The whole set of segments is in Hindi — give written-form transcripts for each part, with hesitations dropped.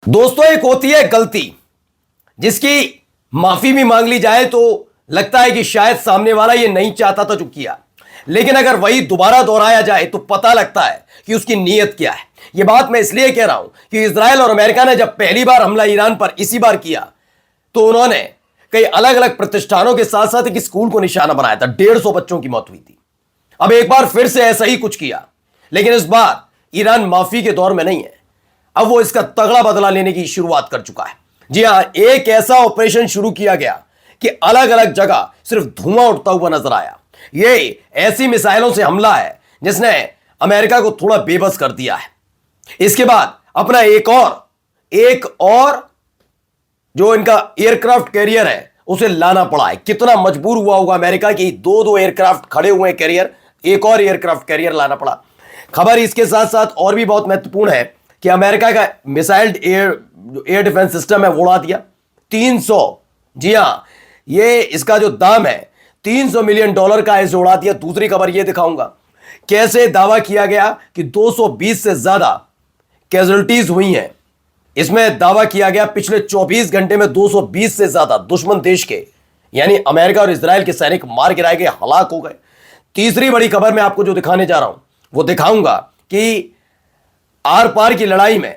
दोस्तों, एक होती है गलती जिसकी माफी भी मांग ली जाए तो लगता है कि शायद सामने वाला ये नहीं चाहता था जो किया, लेकिन अगर वही दोबारा दोहराया जाए तो पता लगता है कि उसकी नीयत क्या है। यह बात मैं इसलिए कह रहा हूं कि इजराइल और अमेरिका ने जब पहली बार हमला ईरान पर इसी बार किया तो उन्होंने कई अलग अलग प्रतिष्ठानों के साथ साथ एक स्कूल को निशाना बनाया था। 150 बच्चों की मौत हुई थी। अब एक बार फिर से ऐसा ही कुछ किया, लेकिन इस बार ईरान माफी के दौर में नहीं है। अब वो इसका तगड़ा बदला लेने की शुरुआत कर चुका है। जी हां, एक ऐसा ऑपरेशन शुरू किया गया कि अलग अलग जगह सिर्फ धुआं उठता हुआ नजर आया। ये ऐसी मिसाइलों से हमला है जिसने अमेरिका को थोड़ा बेबस कर दिया है। इसके बाद अपना एक और जो इनका एयरक्राफ्ट कैरियर है उसे लाना पड़ा है। कितना मजबूर हुआ होगा अमेरिका की, दो एयरक्राफ्ट खड़े हुए कैरियर, एक और एयरक्राफ्ट कैरियर लाना पड़ा। खबर इसके साथ साथ और भी बहुत महत्वपूर्ण है कि अमेरिका का मिसाइल एयर डिफेंस सिस्टम है वो उड़ा दिया 300। जी हां, ये इसका जो दाम है $300 मिलियन का है, इसे उड़ा दिया। दूसरी खबर ये दिखाऊंगा कैसे दावा किया गया कि 220 से ज्यादा कैजुअल्टीज हुई हैं। इसमें दावा किया गया पिछले 24 घंटे में 220 से ज्यादा दुश्मन देश के यानी अमेरिका और इजराइल के सैनिक मार गिराए गए, हलाक हो गए। तीसरी बड़ी खबर मैं आपको जो दिखाने जा रहा हूं वो दिखाऊंगा कि आर पार की लड़ाई में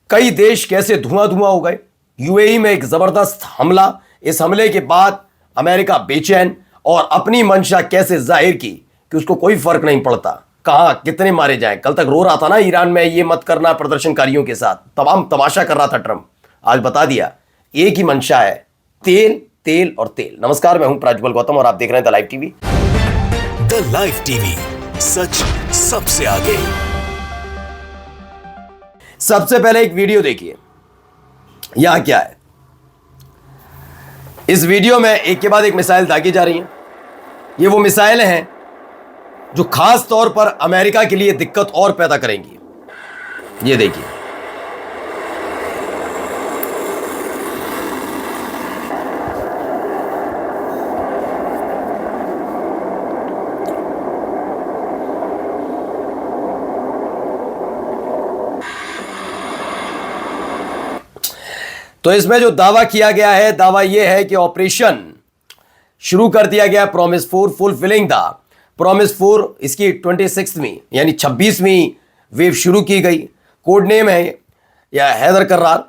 कई देश कैसे धुआं धुआं हो गए। यूएई में एक जबरदस्त हमला, इस हमले के बाद अमेरिका बेचैन और अपनी मंशा कैसे जाहिर की कि उसको कोई फर्क नहीं पड़ता कहां कितने मारे जाएं। कल तक रो रहा था ना ईरान में ये मत करना प्रदर्शनकारियों के साथ, तमाम तमाशा कर रहा था ट्रंप। आज बता दिया एक ही मंशा है, तेल तेल और तेल। नमस्कार, मैं हूं प्रज्वल गौतम और आप देख रहे हैं the live TV. The live TV, सच सबसे आगे। सबसे पहले एक वीडियो देखिए, यहां क्या है। इस वीडियो में एक के बाद एक मिसाइल दागी जा रही हैं। ये वो मिसाइलें हैं जो खास तौर पर अमेरिका के लिए दिक्कत और पैदा करेंगी। ये देखिए, तो इसमें जो दावा किया गया है, दावा यह है कि ऑपरेशन शुरू कर दिया गया प्रॉमिस 4, फुलफिलिंग द प्रॉमिस 4। इसकी 26वीं यानी 26वीं वेव शुरू की गई। कोड नेम है या हैदर कर्रार।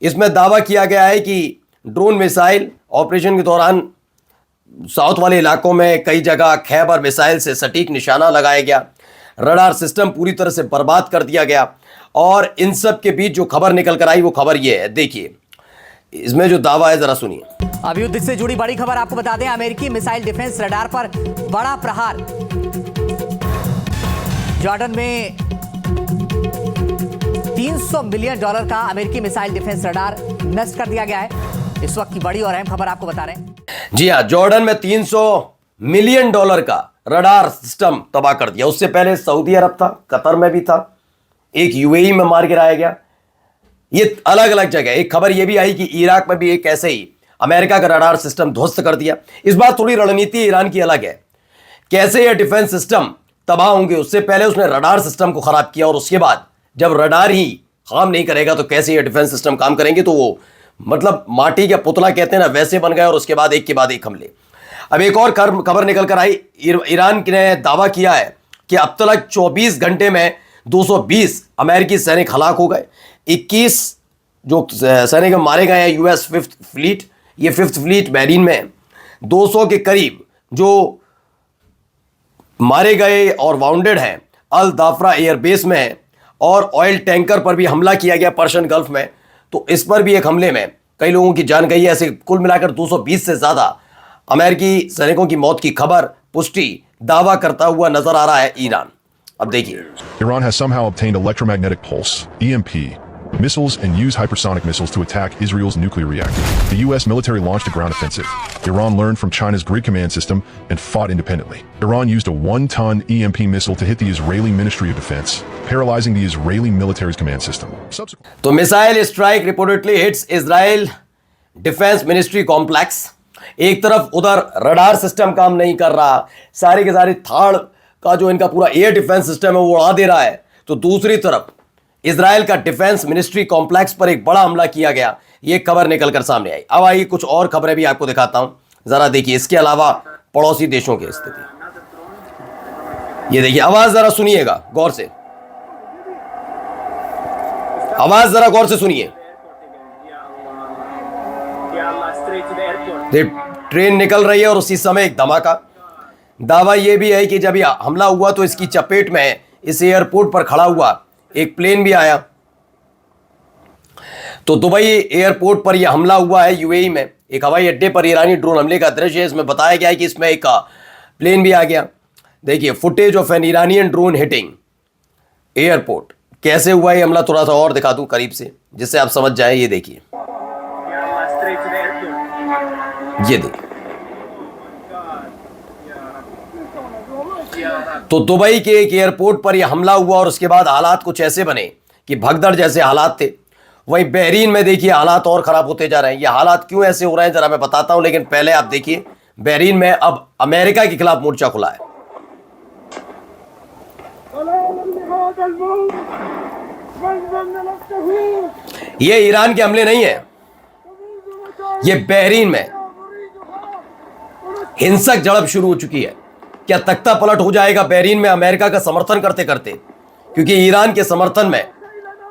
इसमें दावा किया गया है कि ड्रोन मिसाइल ऑपरेशन के दौरान साउथ वाले इलाकों में कई जगह खैबर मिसाइल से सटीक निशाना लगाया गया। रडार सिस्टम पूरी तरह से बर्बाद कर दिया गया। और इन सब के बीच जो खबर निकल कर आई वो खबर ये है, देखिए इसमें जो दावा है जरा सुनिए। अब युद्ध से जुड़ी बड़ी खबर आपको बता दें, अमेरिकी मिसाइल डिफेंस रडार पर बड़ा प्रहार। जॉर्डन में $300 मिलियन का अमेरिकी मिसाइल डिफेंस रडार नष्ट कर दिया गया है। इस वक्त की बड़ी और अहम खबर आपको बता रहे हैं। जी हां, जॉर्डन में $300 मिलियन का रडार सिस्टम तबाह कर दिया। उससे पहले सऊदी अरब था, कतर में भी था, एक यूएई में मार गिराया गया। ये अलग अलग जगह। एक खबर यह भी आई कि इराक में भी एक ऐसे ही अमेरिका का रडार सिस्टम ध्वस्त कर दिया। इस बार थोड़ी रणनीति ईरान की अलग है। कैसे ये डिफेंस सिस्टम तबाह होंगे, उससे पहले उसने रडार सिस्टम को खराब किया और उसके बाद जब रडार ही काम नहीं करेगा तो कैसे ये डिफेंस सिस्टम काम करेंगे। तो वो मतलब माटी का पुतला कहते हैं ना, वैसे बन गए और उसके बाद एक हमले। अब एक और खबर निकल कर आई। ईरान ने दावा किया है कि अब तक 24 घंटे में 220 अमेरिकी सैनिक हलाक हो गए। 21 जो सैनिक मारे गए हैं यूएस 5th फ्लीट, ये 5th फ्लीट मैरीन में 200 के करीब जो मारे गए और वाउंडेड हैं अल दाफरा एयरबेस में है। और ऑयल टैंकर पर भी हमला किया गया पर्शियन गल्फ में, तो इस पर भी एक हमले में कई लोगों की जान गई है। ऐसे कुल मिलाकर 220 से ज्यादा अमेरिकी सैनिकों की मौत की खबर पुष्टि दावा करता हुआ नजर आ रहा है ईरान। अब देखिए, Iran has somehow obtained electromagnetic pulse (EMP) missiles and used hypersonic missiles to attack Israel's nuclear reactor. The U.S. military launched a ground offensive. Iran learned from China's grid command system and fought independently. Iran used a 1-ton EMP missile to hit the Israeli Ministry of Defense, paralyzing the Israeli military's command system. तो missile strike reportedly hits Israel defence ministry complex. एक तरफ उधर रडार सिस्टम काम नहीं कर रहा, सारे के सारे थाड़ का जो इनका पूरा एयर डिफेंस सिस्टम है वो उड़ा दे रहा है, तो दूसरी तरफ इजराइल का डिफेंस मिनिस्ट्री कॉम्प्लेक्स पर एक बड़ा हमला किया गया, यह खबर निकलकर सामने आई। अब आइए कुछ और खबरें भी आपको दिखाता हूं, जरा देखिए। इसके अलावा पड़ोसी देशों की स्थिति, ये देखिए, आवाज जरा सुनिएगा गौर से, आवाज जरा गौर से सुनिए। ट्रेन निकल रही है और उसी समय एक धमाका। दावा यह भी है कि जब यह हमला हुआ तो इसकी चपेट में इस एयरपोर्ट पर खड़ा हुआ एक प्लेन भी आया। तो दुबई एयरपोर्ट पर यह हमला हुआ है, यूएई में एक हवाई अड्डे पर ईरानी ड्रोन हमले का दृश्य है। इसमें बताया गया है कि इसमें एक प्लेन भी आ गया। देखिए, footage of an Iranian drone hitting airport. कैसे हुआ ये हमला थोड़ा सा और दिखा दूं करीब से, जिससे आप समझ जाएं। ये देखिए, ये देखिए, तो दुबई के एक एयरपोर्ट पर यह हमला हुआ और उसके बाद हालात कुछ ऐसे बने कि भगदड़ जैसे हालात थे। वहीं बहरीन में देखिए हालात और खराब होते जा रहे हैं। ये हालात क्यों ऐसे हो रहे हैं जरा मैं बताता हूं, लेकिन पहले आप देखिए, बहरीन में अब अमेरिका के खिलाफ मोर्चा खुला है। ये ईरान के हमले नहीं है, ये बहरीन में हिंसक झड़प शुरू हो चुकी है। क्या तख्ता पलट हो जाएगा बहरीन में अमेरिका का समर्थन करते करते, क्योंकि ईरान के समर्थन में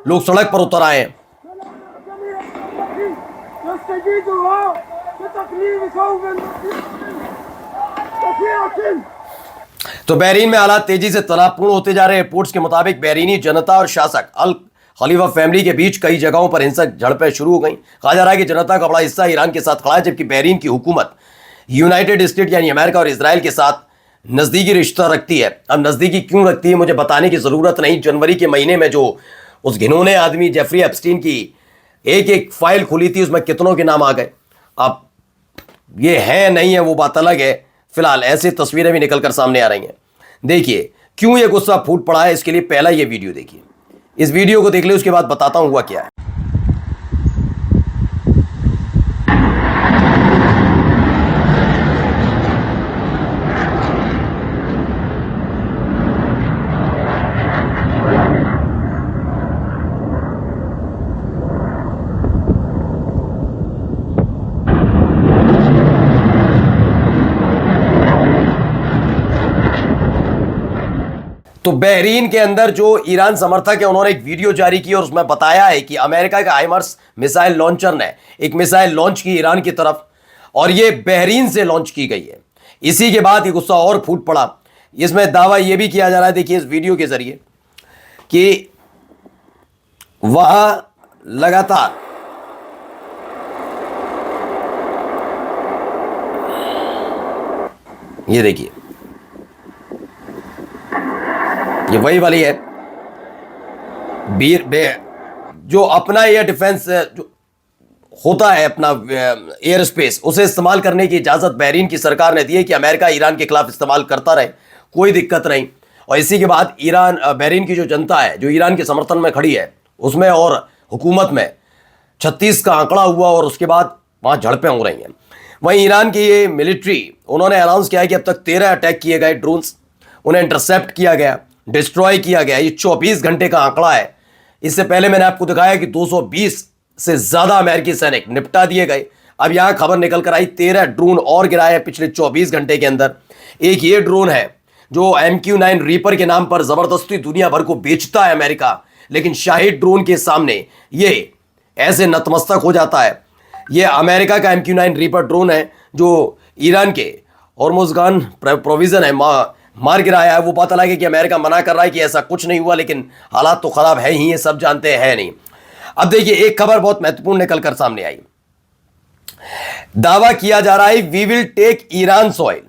लोग सड़क पर उतर आए हैं। तो बहरीन में हालात तेजी से तनावपूर्ण होते जा रहे हैं। रिपोर्ट्स के मुताबिक बहरीनी जनता और शासक अल खलीफा फैमिली के बीच कई जगहों पर हिंसक झड़पें शुरू हो गई। कहा जा रहा है कि जनता का बड़ा हिस्सा ईरान के साथ खड़ा है, जबकि बहरीन की हुकूमत यूनाइटेड स्टेट यानी अमेरिका और इजराइल के साथ नजदीकी रिश्ता रखती है। अब नजदीकी क्यों रखती है मुझे बताने की जरूरत नहीं। जनवरी के महीने में जो उस घिनौने आदमी जेफरी एप्स्टीन की एक एक फाइल खुली थी, उसमें कितनों के नाम आ गए। अब ये है नहीं है वो बात अलग है। फिलहाल ऐसी तस्वीरें भी निकलकर सामने आ रही हैं। देखिए क्यों ये गुस्सा फूट पड़ा है, इसके लिए पहला ये वीडियो देखिए। इस वीडियो को देख ले, उसके बाद बताता हूं हुआ क्या है। तो बहरीन के अंदर जो ईरान समर्थक है उन्होंने एक वीडियो जारी की और उसमें बताया है कि अमेरिका के हाइमर्स मिसाइल लॉन्चर ने एक मिसाइल लॉन्च की ईरान की तरफ और ये बहरीन से लॉन्च की गई है। इसी के बाद ये गुस्सा और फूट पड़ा। इसमें दावा यह भी किया जा रहा है, देखिए इस वीडियो के जरिए, कि वह लगातार ये देखिए, ये वही वाली है जो अपना एयर डिफेंस जो होता है, अपना एयर स्पेस, उसे इस्तेमाल करने की इजाज़त बहरीन की सरकार ने दी है कि अमेरिका ईरान के खिलाफ इस्तेमाल करता रहे, कोई दिक्कत नहीं। और इसी के बाद ईरान बहरीन की जो जनता है जो ईरान के समर्थन में खड़ी है उसमें और हुकूमत में 36 का आंकड़ा हुआ और उसके बाद 5 झड़पें हो रही हैं। वहीं ईरान की ये मिलिट्री उन्होंने अनाउंस किया है कि अब तक 13 अटैक किए गए ड्रोन्स, उन्हें इंटरसेप्ट किया गया, डिस्ट्रॉय किया गया। ये 24 घंटे का आंकड़ा है। इससे पहले मैंने आपको दिखाया कि 220 से ज्यादा अमेरिकी सैनिक निपटा दिए गए। अब यहां खबर निकल कर आई 13 ड्रोन और गिराए पिछले 24 घंटे के अंदर। एक ये ड्रोन है जो MQ-9 रीपर के नाम पर जबरदस्ती दुनिया भर को बेचता है अमेरिका, लेकिन शाहिद ड्रोन के सामने ये ऐसे नतमस्तक हो जाता है। ये अमेरिका का MQ-9 रीपर ड्रोन है जो ईरान के हॉर्मुज़गान प्रोविजन है मार गिराया है। वो बात अलग है कि अमेरिका मना कर रहा है कि ऐसा कुछ नहीं हुआ, लेकिन हालात तो खराब है ही, ये सब जानते हैं नहीं। अब देखिए एक खबर बहुत महत्वपूर्ण निकलकर सामने आई। दावा किया जा रहा है we will take Iran soil,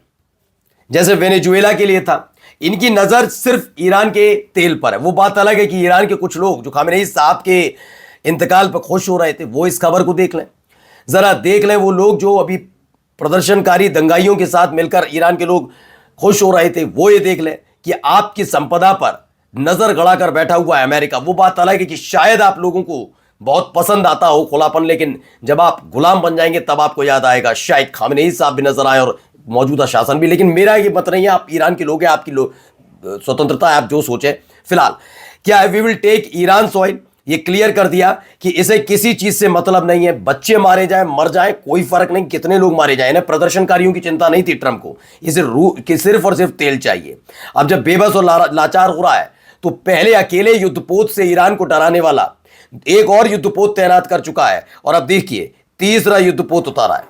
जैसे वेनेजुएला के लिए था। इनकी नजर सिर्फ ईरान के तेल पर है। वो बात अलग है कि ईरान के कुछ लोग जो खामेनेई साहब के इंतकाल पर खुश हो रहे थे, वो इस खबर को देख लें, जरा देख लें। वो लोग जो अभी प्रदर्शनकारी दंगाइयों के साथ मिलकर ईरान के लोग खुश हो रहे थे, वो ये देख लें कि आपकी संपदा पर नजर गड़ाकर बैठा हुआ है अमेरिका। वो बात अलग है कि शायद आप लोगों को बहुत पसंद आता हो खुलापन, लेकिन जब आप गुलाम बन जाएंगे तब आपको याद आएगा शायद खामेनेई साहब भी नजर आए और मौजूदा शासन भी। लेकिन मेरा ये मत नहीं है, आप ईरान के लोग हैं, आपकी स्वतंत्रता है, आप जो सोचे। फिलहाल क्या है, we will take Iran soil, ये क्लियर कर दिया कि इसे किसी चीज से मतलब नहीं है, बच्चे मारे जाएं मर जाएं कोई फर्क नहीं, कितने लोग मारे जाएं, इन्हें प्रदर्शनकारियों की चिंता नहीं थी ट्रंप को, इसे कि सिर्फ और सिर्फ तेल चाहिए। अब जब बेबस और लाचार हो रहा है तो पहले अकेले युद्धपोत से ईरान को डराने वाला एक और युद्धपोत तैनात कर चुका है, और अब देखिए तीसरा युद्धपोत उतारा है।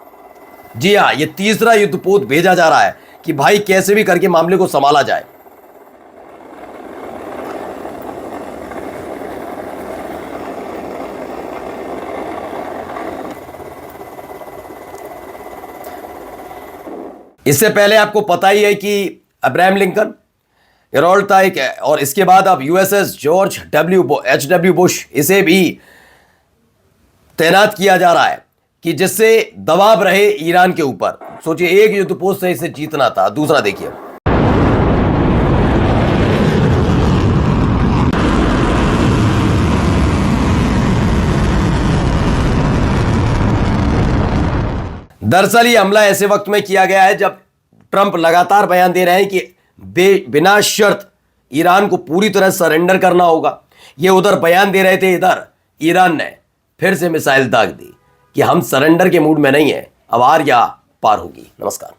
जी हां, यह तीसरा युद्धपोत भेजा जा रहा है कि भाई कैसे भी करके मामले को संभाला जाए। इससे पहले आपको पता ही है कि अब्राहम लिंकन, हेरोल्ड था एक, और इसके बाद अब यूएसएस जॉर्ज H.W. बुश, इसे भी तैनात किया जा रहा है कि जिससे दबाव रहे ईरान के ऊपर। सोचिए, एक युद्धपोत से इसे जीतना था। दूसरा देखिए, दरअसल ये हमला ऐसे वक्त में किया गया है जब ट्रंप लगातार बयान दे रहे हैं कि बिना शर्त ईरान को पूरी तरह सरेंडर करना होगा। ये उधर बयान दे रहे थे, इधर ईरान ने फिर से मिसाइल दाग दी कि हम सरेंडर के मूड में नहीं है, अब आर या पार होगी। नमस्कार।